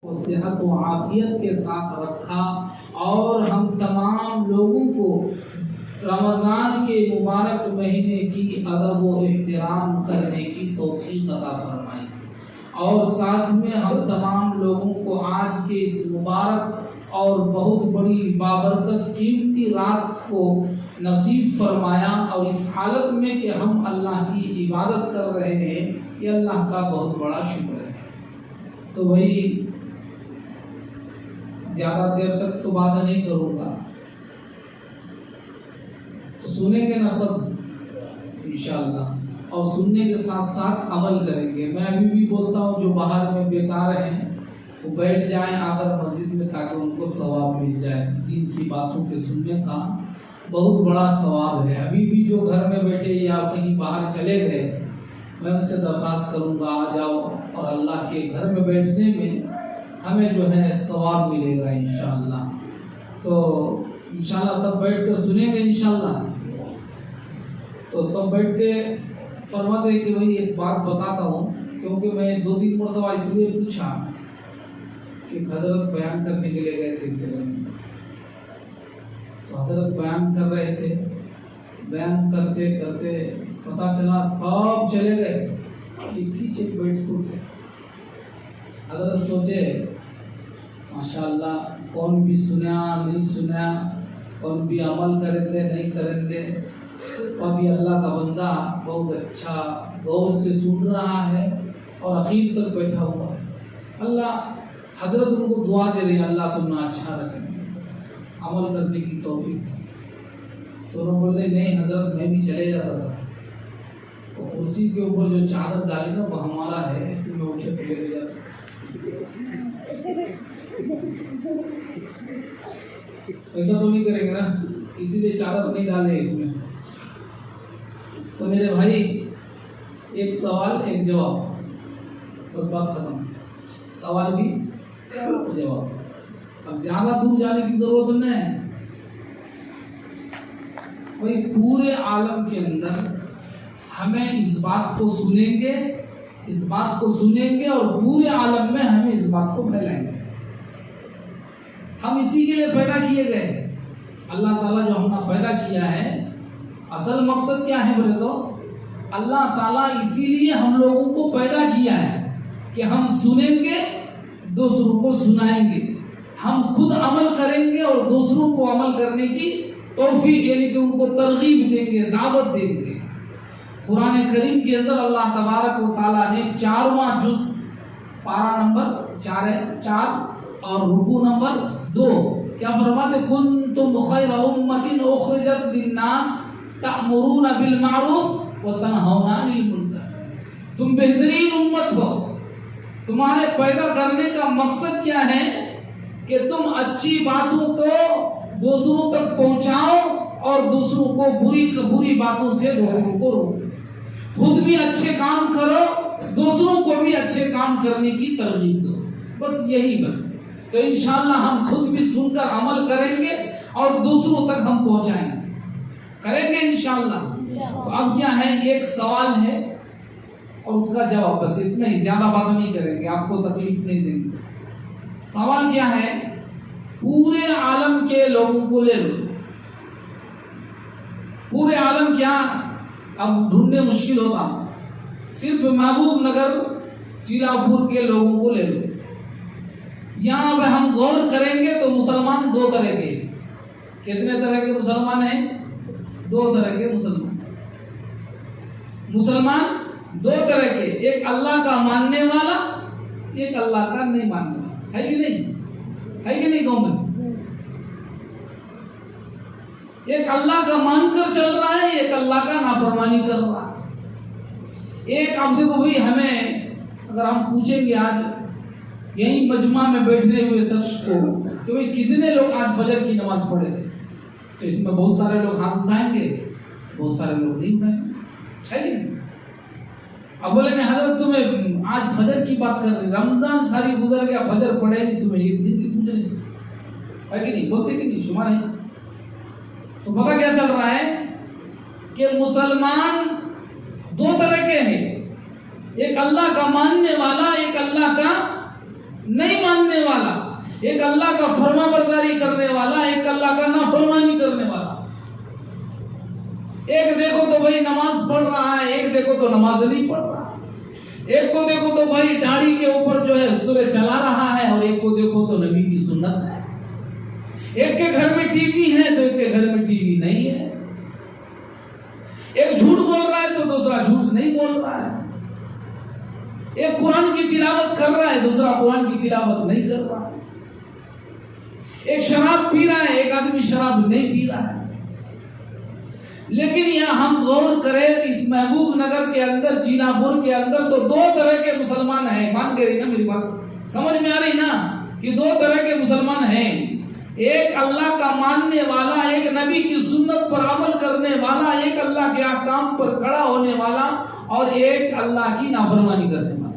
صحت و عافیت کے ساتھ رکھا اور ہم تمام لوگوں کو رمضان کے مبارک مہینے کی ادب و احترام کرنے کی توفیق عطا فرمائی، اور ساتھ میں ہم تمام لوگوں کو آج کے اس مبارک اور بہت بڑی بابرکت قیمتی رات کو نصیب فرمایا، اور اس حالت میں کہ ہم اللہ کی عبادت کر رہے ہیں، یہ اللہ کا بہت بڑا شکر ہے۔ تو بھائی زیادہ دیر تک تو بات نہیں کروں گا، تو سنیں گے نا سب انشاءاللہ، اور سننے کے ساتھ ساتھ عمل کریں گے۔ میں ابھی بھی بولتا ہوں جو باہر میں بیکار ہیں وہ بیٹھ جائیں آ کر مسجد میں، تاکہ ان کو ثواب مل جائے۔ دین کی باتوں کے سننے کا بہت بڑا ثواب ہے۔ ابھی بھی جو گھر میں بیٹھے یا کہیں باہر چلے گئے، میں ان سے درخواست کروں گا آ جاؤ، اور اللہ کے گھر میں بیٹھنے میں ہمیں جو ہے ثواب ملے گا انشاءاللہ۔ تو انشاءاللہ سب بیٹھ کر سنیں گے انشاءاللہ۔ تو سب بیٹھ کے فرما دے کہ بھائی ایک بات بتاتا ہوں، کیونکہ میں 2-3 مرتبہ اس لیے پوچھا کہ حضرت بیان کرنے کے لیے گئے تھے ایک جگہ میں، تو حضرت بیان کر رہے تھے، بیان کرتے کرتے پتہ چلا سب چلے گئے، پیچھے بیٹھ کر حضرت سوچے ماشاءاللہ کون بھی سنا نہیں سنا، کون بھی عمل کریں دے نہیں کریں دے، ابھی اللہ کا بندہ بہت اچھا غور سے سن رہا ہے اور اخیر تک بیٹھا ہوا ہے۔ اللہ حضرت ان کو دعا دے رہے ہیں، اللہ تم نے اچھا رکھے، عمل کرنے کی توفیق۔ تو انہوں نے بولے نہیں حضرت میں بھی چلے جاتا تھا، تو کرسی کے اوپر جو چادر ڈالی نا وہ ہمارا ہے، تمہیں اٹھے تو لے جاتا۔ ایسا تو نہیں کریں گے نا، اسی لیے چادر نہیں ڈالے اس میں۔ تو میرے بھائی ایک سوال ایک جواب، بس بات ختم، سوال بھی جواب، اب زیادہ دور جانے کی ضرورت نہیں ہے۔ بھائی پورے عالم کے اندر ہمیں اس بات کو سنیں گے، اس بات کو سنیں گے، اور پورے عالم میں ہمیں اس بات کو پھیلائیں گے۔ ہم اسی کے لیے پیدا کیے گئے۔ اللہ تعالیٰ جو ہم نے پیدا کیا ہے، اصل مقصد کیا ہے بولے تو اللہ تعالیٰ اسی لیے ہم لوگوں کو پیدا کیا ہے کہ ہم سنیں گے، دوسروں کو سنائیں گے، ہم خود عمل کریں گے اور دوسروں کو عمل کرنے کی توفیق، یعنی کہ ان کو ترغیب دیں گے، دعوت دیں گے۔ قرآن کریم کے اندر اللہ تبارک و تعالیٰ نے 4واں جز، پارہ نمبر 4 اور رکوع نمبر 2 کیا فرماتے؟ کنتم خیر امۃ اخرجت للناس تأمرون بالمعروف وتنہون عن المنکر۔ تم بہترین امت ہو، تمہارے پیدا کرنے کا مقصد کیا ہے کہ تم اچھی باتوں کو دوسروں تک پہنچاؤ اور دوسروں کو بری باتوں سے دوسروں کو روکو، خود بھی اچھے کام کرو، دوسروں کو بھی اچھے کام کرنے کی ترغیب دو، بس یہی بس۔ تو انشاءاللہ ہم خود بھی سن کر عمل کریں گے اور دوسروں تک ہم پہنچائیں گے، کریں گے انشاءاللہ۔ تو اب کیا ہے، ایک سوال ہے اور اس کا جواب، بس اتنا ہی، زیادہ بات نہیں کریں گے، آپ کو تکلیف نہیں دیں گے۔ سوال کیا ہے، پورے عالم کے لوگوں کو لے لو، پورے عالم کیا اب ڈھونڈنے مشکل ہوتا، صرف محبوب نگر چیلا پور کے لوگوں کو لے لو۔ یہاں پہ ہم غور کریں گے تو مسلمان 2 طرح کے، کتنے طرح کے مسلمان ہیں؟ 2 طرح کے مسلمان۔ مسلمان 2 طرح کے، ایک اللہ کا ماننے والا، ایک اللہ کا نہیں ماننے والا، ہے کہ نہیں؟ ہے کہ نہیں قوم میں؟ ایک اللہ کا مان کر چل رہا ہے، ایک اللہ کا نافرمانی کر رہا ہے۔ ایک اب دیکھو بھائی، ہمیں اگر ہم پوچھیں گے آج یہیں مجمع میں بیٹھنے ہوئے شخص کو کہ بھائی کتنے لوگ آج فجر کی نماز پڑھے تھے، تو اس میں بہت سارے لوگ ہاتھ اٹھائیں گے، بہت سارے لوگ نہیں اٹھائیں گے، ہے کہ نہیں؟ اب بولیں گے حضرت تمہیں آج فجر کی بات کر رہے، رمضان ساری گزر گیا، فجر پڑھے نہیں، تمہیں ایک دن کی پوچھ نہیں سکتے، ہے کہ نہیں؟ بولتے کہ نہیں؟ شمار ہے۔ تو پتہ کیا چل رہا ہے کہ مسلمان 2 طرح کے ہیں، ایک اللہ کا ماننے والا، ایک اللہ کا نہیں ماننے والا، ایک اللہ کا فرما برداری کرنے والا، ایک اللہ کا نافرمانی کرنے والا۔ ایک دیکھو تو بھائی نماز پڑھ رہا ہے، ایک دیکھو تو نماز نہیں پڑھ رہا، ایک کو دیکھو تو بھائی داڑھی کے اوپر جو ہے سورہ چلا رہا ہے، اور ایک کو دیکھو تو نبی کی سنت ہے۔ ایک کے گھر میں ٹی وی ہے تو ایک کے گھر میں ٹی وی نہیں ہے، ایک جھوٹ بول رہا ہے تو دوسرا جھوٹ نہیں بول رہا ہے، ایک قرآن کی تلاوت کر رہا ہے دوسرا قرآن کی تلاوت نہیں کر رہا ہے، ایک شراب پی رہا ہے ایک آدمی شراب نہیں پی رہا ہے۔ لیکن یہاں ہم غور کریں اس محبوب نگر کے اندر، چینا پور کے اندر تو دو طرح کے مسلمان ہیں۔ مان کے رہی نا میری بات، سمجھ میں آ رہی نا کہ دو طرح کے مسلمان ہیں، ایک اللہ کا ماننے والا، ایک نبی کی سنت پر عمل کرنے والا، ایک اللہ کے احکام پر کھڑا ہونے والا، اور ایک اللہ کی نافرمانی کرنے والا۔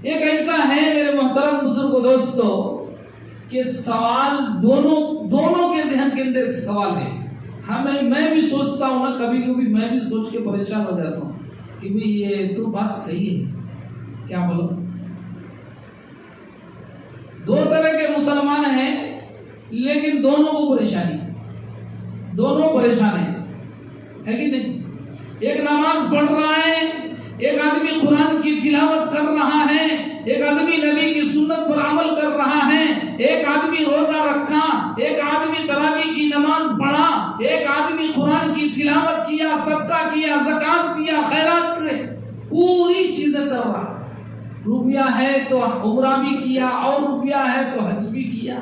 ایک ایسا ہے میرے محترم بزرگ دوستو کہ سوال دونوں کے ذہن کے اندر ایک سوال ہے۔ میں بھی سوچتا ہوں نا، کبھی کبھی میں بھی سوچ کے پریشان ہو جاتا ہوں کہ بھی یہ تو بات صحیح ہے، کیا بولو؟ دو طرح کے مسلمان ہیں لیکن دونوں کو پریشانی، دونوں پریشان ہیں، ہے کہ نہیں؟ ایک نماز پڑھ رہا ہے، ایک آدمی قرآن کی تلاوت کر رہا ہے، ایک آدمی نبی کی سنت پر عمل کر رہا ہے، ایک آدمی روزہ رکھا، ایک آدمی تراویح کی نماز پڑھا، ایک آدمی قرآن کی تلاوت کیا، صدقہ کیا، زکات دیا، خیرات کرے، پوری چیزیں کر رہا۔ روپیہ ہے تو عمرہ بھی کیا، اور روپیہ ہے تو حج بھی کیا۔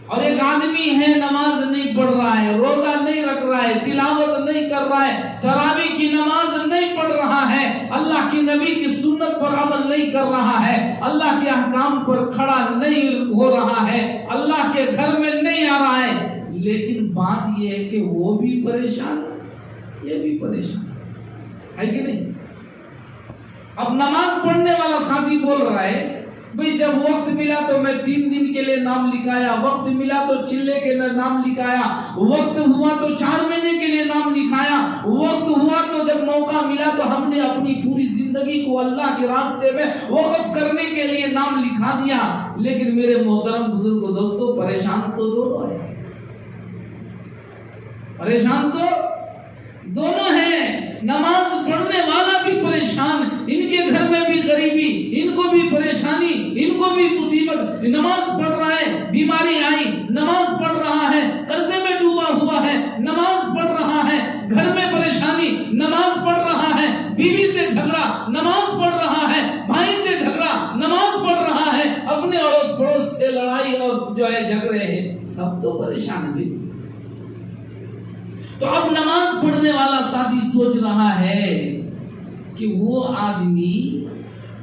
اور ایک آدمی ہے نماز نہیں پڑھ رہا ہے، روزہ نہیں رکھ رہا ہے، تلاوت نہیں کر رہا ہے، تراویح کی نماز نہیں پڑھ رہا ہے، اللہ کی نبی کی سنت پر عمل نہیں کر رہا ہے، اللہ کے احکام پر کھڑا نہیں ہو رہا ہے، اللہ کے گھر میں نہیں آ رہا ہے۔ لیکن بات یہ ہے کہ وہ بھی پریشان، یہ بھی پریشان ہے کہ نہیں؟ اب نماز پڑھنے والا ساتھی بول رہا ہے بھئی جب وقت ملا تو میں 3 دن کے لیے نام لکھایا، وقت ملا تو چلے کے نام لکھایا، وقت ہوا تو 4 مہینے کے لیے نام لکھایا، وقت ہوا تو جب موقع ملا تو ہم نے اپنی پوری زندگی کو اللہ کے راستے میں وقف کرنے کے لیے نام لکھا دیا۔ لیکن میرے محترم بزرگ دوستو، پریشان تو دونوں ہیں، پریشان تو دونوں ہیں۔ نماز پڑھنے والا بھی پریشان، ان کے گھر میں بھی غریبی، ان کو بھی پریشانی، ان کو بھی مصیبت۔ نماز پڑھ رہا ہے، بیماری آئی، نماز پڑھ رہا ہے، قرضے میں ڈوبا ہوا ہے، نماز پڑھ رہا ہے، گھر میں پریشانی، نماز پڑھ رہا ہے، بیوی سے جھگڑا، نماز پڑھ رہا ہے، بھائی سے جھگڑا، نماز پڑھ رہا ہے، اپنے اڑوس پڑوس سے لڑائی اور جو ہے جھگڑے ہیں، سب تو پریشان ہیں۔ تو اب نماز پڑھنے والا ساتھی سوچ رہا ہے کہ وہ آدمی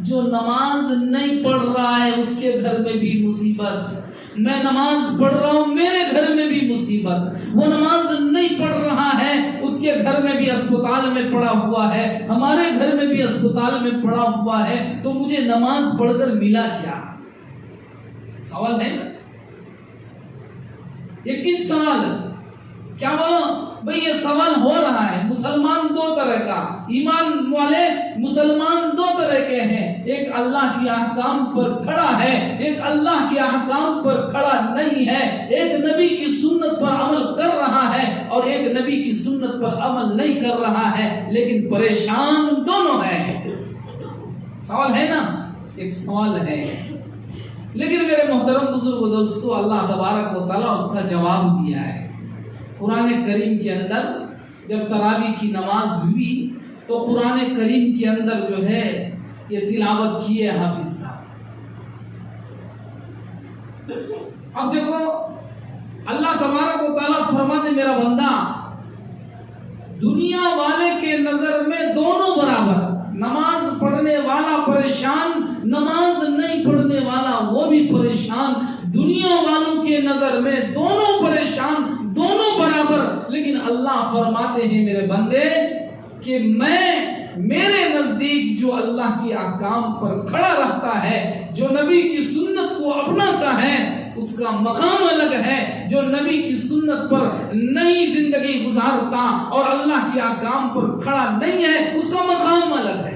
جو نماز نہیں پڑھ رہا ہے اس کے گھر میں بھی مصیبت، میں نماز پڑھ رہا ہوں میرے گھر میں بھی مصیبت، وہ نماز نہیں پڑھ رہا ہے اس کے گھر میں بھی اسپتال میں پڑا ہوا ہے، ہمارے گھر میں بھی اسپتال میں پڑا ہوا ہے، تو مجھے نماز پڑھ کر ملا کیا؟ سوال ہے نا، یہ کس سوال؟ کیا بولو بھئی یہ سوال ہو رہا ہے۔ مسلمان دو طرح کا، ایمان والے مسلمان دو طرح کے ہیں، ایک اللہ کی احکام پر کھڑا ہے، ایک اللہ کے احکام پر کھڑا نہیں ہے، ایک نبی کی سنت پر عمل کر رہا ہے اور ایک نبی کی سنت پر عمل نہیں کر رہا ہے، لیکن پریشان دونوں ہیں۔ سوال ہے نا، ایک سوال ہے، لیکن میرے محترم بزرگ دوستو، اللہ تبارک و تعالیٰ اس کا جواب دیا ہے۔ قرآن کریم کے اندر جب تراویح کی نماز ہوئی تو قرآن کریم کے اندر جو ہے یہ تلاوت کی ہے حافظ صاحب۔ اب دیکھو اللہ تبارک و تعالیٰ فرماتے میرا بندہ، دنیا والے کے نظر میں دونوں برابر، نماز پڑھنے والا پریشان، نماز نہیں پڑھنے والا وہ بھی پریشان، دنیا والوں کے نظر میں دونوں پریشان، دونوں برابر۔ لیکن اللہ فرماتے ہیں میرے بندے کہ میرے نزدیک جو اللہ کی احکام پر کھڑا رہتا ہے، جو نبی کی سنت کو اپناتا ہے، اس کا مقام الگ ہے، جو نبی کی سنت پر نئی زندگی گزارتا اور اللہ کے احکام پر کھڑا نہیں ہے، اس کا مقام الگ ہے۔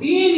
3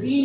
3